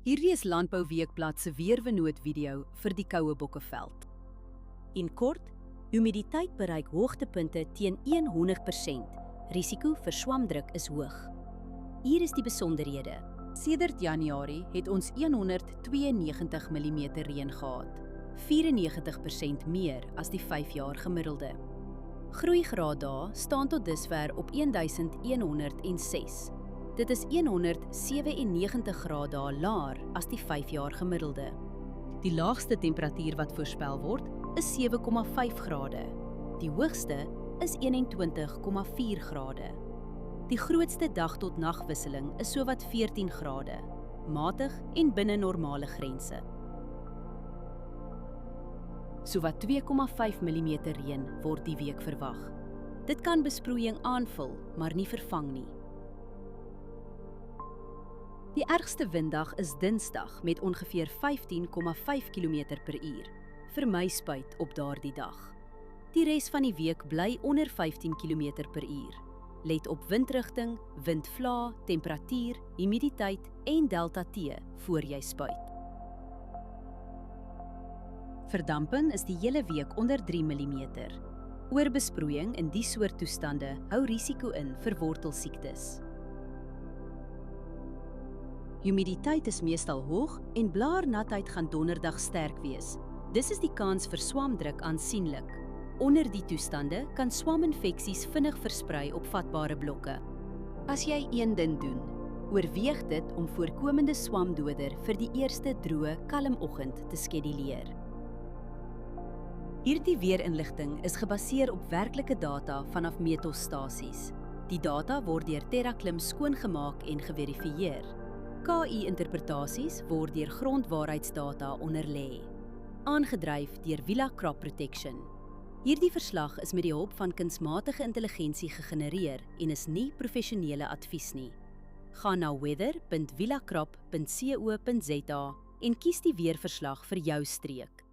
Hierdie is Landbou Weekblad se weerwenoot video vir die koue Bokkeveld. En kort, humiditeit bereik hoogtepunte teen 100%. Risiko vir swamdruk is hoog. Hier is die besonderhede. Sedert Januarie het ons 192 mm reën gehad, 94% meer as die 5 jaar gemiddelde. Groeigraaddae staan tot dusver op 1106. Dit is 197 graaddae laer as die 5 jaar gemiddelde. Die laagste temperatuur wat voorspel word is 7,5 grade. Die hoogste is 21,4 grade. Die grootste dag tot nagwisseling is sowat 14 grade, matig en binne normale grense. Sowat 2,5 mm reën word die week verwag. Dit kan besproeiing aanvul, maar nie vervang nie. Die ergste winddag is Dinsdag met ongeveer 15,5 km/h. Vermy spuit op daardie dag. Die res van die week bly onder 15 km/h. Let op windrigting, windvlae, temperatuur, humiditeit en delta T voor jy spuit. Verdamping is die hele week onder 3 mm. Oorbesproeiing in die soort toestande hou risiko in vir wortelsiektes. Humiditeit is meestal hoog en blaarnatheid gaan donderdag sterk wees. Dis is die kans vir swamdruk aansienlik. Onder die toestande kan swaminfeksies vinnig versprei op vatbare blokke. As jy een ding doen, oorweeg dit om voorkomende swamdoder vir die eerste droë, kalm oggend te skeduleer. Hierdie weerinligting is gebaseer op werklike data vanaf meetstasies. Die data word deur TerraClim skoongemaak en geverifieer. KI-interpretasies word deur grondwaarheidsdata onderlê. Aangedryf deur Villa Crop Protection. Hierdie verslag is met die hulp van kunsmatige intelligensie gegenereer en is nie professionele advies nie. Gaan na weather.villacrop.co.za en kies die weerverslag vir jou streek.